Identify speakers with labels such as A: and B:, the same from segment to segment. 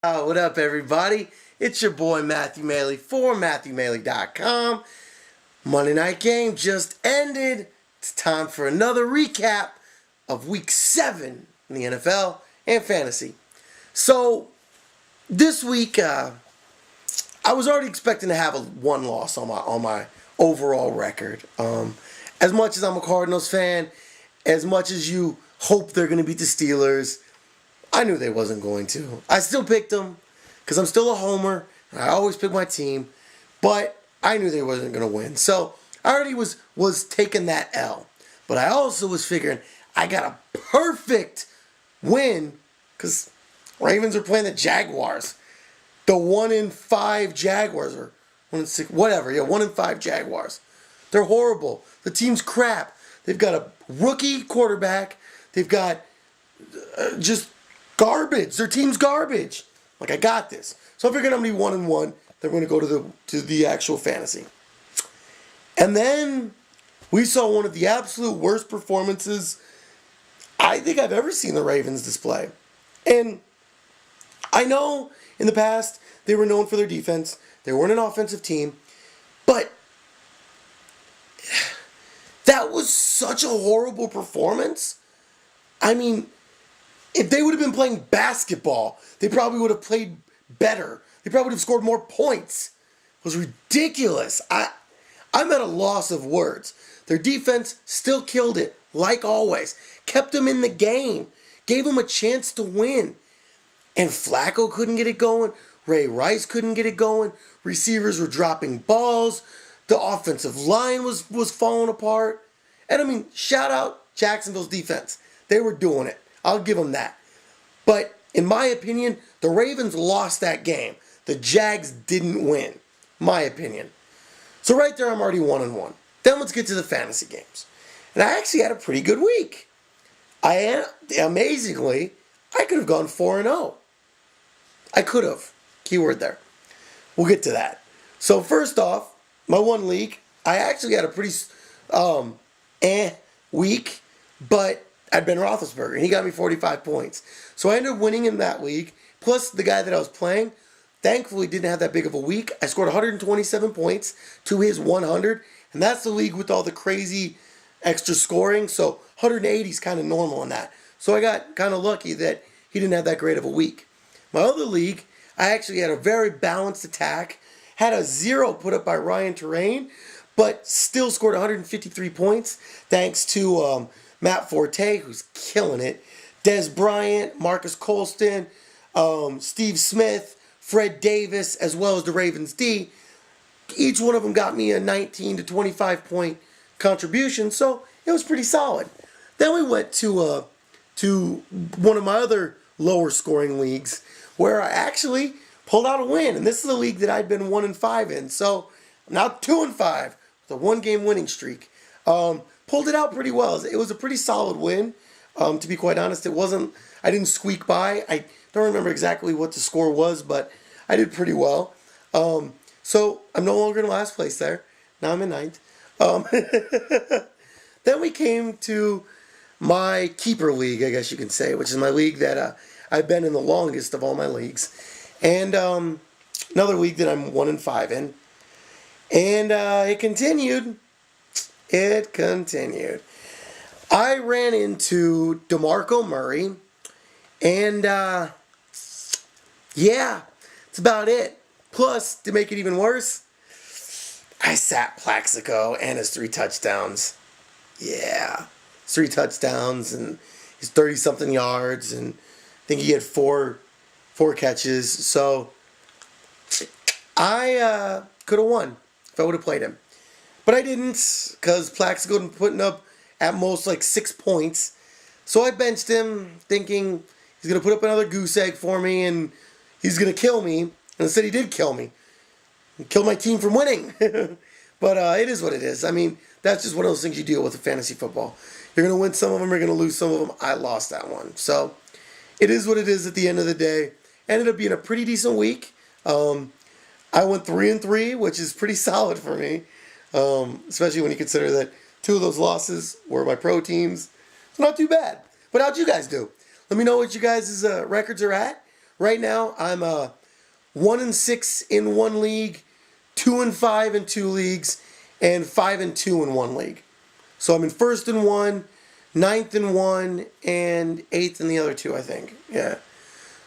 A: What up, everybody? It's your boy Matthew Maley for MatthewMaley.com. Monday night game just ended. It's time for another recap of Week 7 in the NFL and fantasy. So, this week, I was already expecting to have one loss on my overall record. As much as I'm a Cardinals fan, as much as you hope they're going to beat the Steelers, I knew they wasn't going to. I still picked them because I'm still a homer. I always pick my team, but I knew they wasn't going to win. So I already was taking that L. But I also was figuring I got a perfect win because Ravens are playing the Jaguars. The 1-5 Jaguars, or 1-6, whatever. Yeah, 1-5 Jaguars. They're horrible. The team's crap. They've got a rookie quarterback. They've got just garbage. Their team's garbage. Like, I got this. So I figured I'm going to be 1-1. They're going to go to the actual fantasy. And then we saw one of the absolute worst performances I think I've ever seen the Ravens display. And I know in the past they were known for their defense. They weren't an offensive team. But that was such a horrible performance. I mean, if they would have been playing basketball, they probably would have played better. They probably would have scored more points. It was ridiculous. I'm at a loss of words. Their defense still killed it, like always. Kept them in the game. Gave them a chance to win. And Flacco couldn't get it going. Ray Rice couldn't get it going. Receivers were dropping balls. The offensive line was falling apart. And I mean, shout out Jacksonville's defense. They were doing it. I'll give them that. But in my opinion, the Ravens lost that game. The Jags didn't win. My opinion. So right there, I'm already 1-1. Then let's get to the fantasy games. And I actually had a pretty good week. Amazingly, I could have gone 4-0. I could have. Keyword there. We'll get to that. So first off, my one league, I actually had a pretty week, but I had Ben Roethlisberger, and he got me 45 points. So I ended up winning in that league, plus the guy that I was playing, thankfully didn't have that big of a week. I scored 127 points to his 100, and that's the league with all the crazy extra scoring, so 180 is kind of normal in that. So I got kind of lucky that he didn't have that great of a week. My other league, I actually had a very balanced attack, had a 0 put up by Ryan Terrain, but still scored 153 points thanks to Matt Forte, who's killing it, Dez Bryant, Marcus Colston, Steve Smith, Fred Davis, as well as the Ravens D. Each one of them got me a 19 to 25 point contribution, so it was pretty solid. Then we went to one of my other lower scoring leagues where I actually pulled out a win, and this is a league that I'd been 1-5 in, so I'm now 2-5 with a 1-game winning streak. Pulled it out pretty well. It was a pretty solid win. To be quite honest, I didn't squeak by. I don't remember exactly what the score was, but I did pretty well. So I'm no longer in last place there. Now I'm in 9th. Then we came to my keeper league, I guess you can say, which is my league that I've been in the longest of all my leagues. And another league that I'm 1-5 in. And it continued. It continued. I ran into DeMarco Murray, and yeah, that's about it. Plus, to make it even worse, I sat Plaxico and his 3 touchdowns. Yeah, 3 touchdowns, and his 30-something yards, and I think he had four catches. So I could have won if I would have played him. But I didn't, because Plaxico had been putting up at most like 6 points. So I benched him, thinking he's going to put up another goose egg for me, and he's going to kill me. And instead he did kill me. He killed my team from winning. But it is what it is. I mean, that's just one of those things you deal with in fantasy football. You're going to win some of them, you're going to lose some of them. I lost that one. So it is what it is at the end of the day. Ended up being a pretty decent week. I went 3-3, which is pretty solid for me. Especially when you consider that 2 of those losses were my pro teams. It's not too bad. But how'd you guys do? Let me know what you guys' records are at. right now I'm 1-6 in one league, 2-5 in two leagues, and 5-2 in one league. So I'm in first in one, ninth in one, and eighth in the other two, I think. Yeah.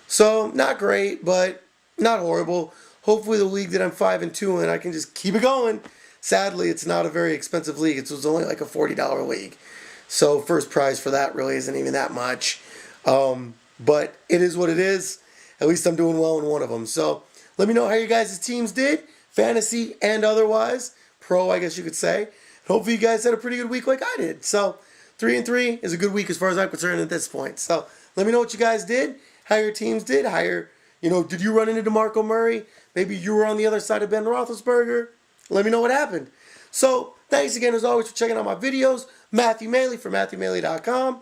A: So not great, but not horrible. Hopefully the league that I'm 5-2 in, I can just keep it going. Sadly, it's not a very expensive league. It was only like a $40 league. So first prize for that really isn't even that much. But it is what it is. At least I'm doing well in one of them. So let me know how you guys' teams did, fantasy and otherwise. Pro, I guess you could say. Hopefully you guys had a pretty good week like I did. So 3-3 is a good week as far as I'm concerned at this point. So let me know what you guys did, how your teams did, did you run into DeMarco Murray? Maybe you were on the other side of Ben Roethlisberger. Let me know what happened. So thanks again as always for checking out my videos. Matthew Maley from MatthewMaley.com.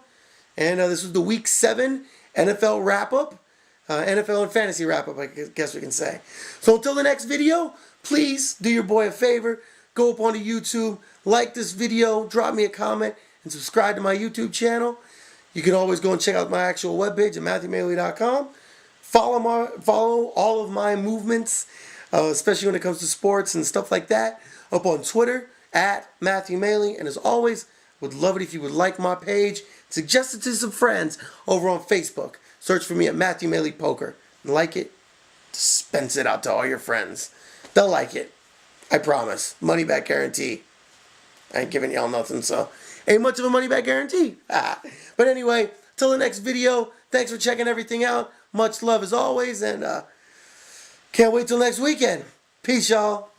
A: And this was the Week 7 NFL wrap-up. NFL and fantasy wrap-up, I guess we can say. So until the next video, please do your boy a favor. Go up onto YouTube, like this video, drop me a comment, and subscribe to my YouTube channel. You can always go and check out my actual webpage at MatthewMaley.com. Follow all of my movements, especially when it comes to sports and stuff like that, up on Twitter at Matthew Maley. And as always, would love it if you would like my page, suggest it to some friends over on Facebook. Search for me at Matthew Maley Poker. Like it, dispense it out to all your friends. They'll like it. I promise. Money back guarantee. I ain't giving y'all nothing, so ain't much of a money back guarantee. But anyway, till the next video, thanks for checking everything out. Much love as always, and can't wait till next weekend. Peace, y'all.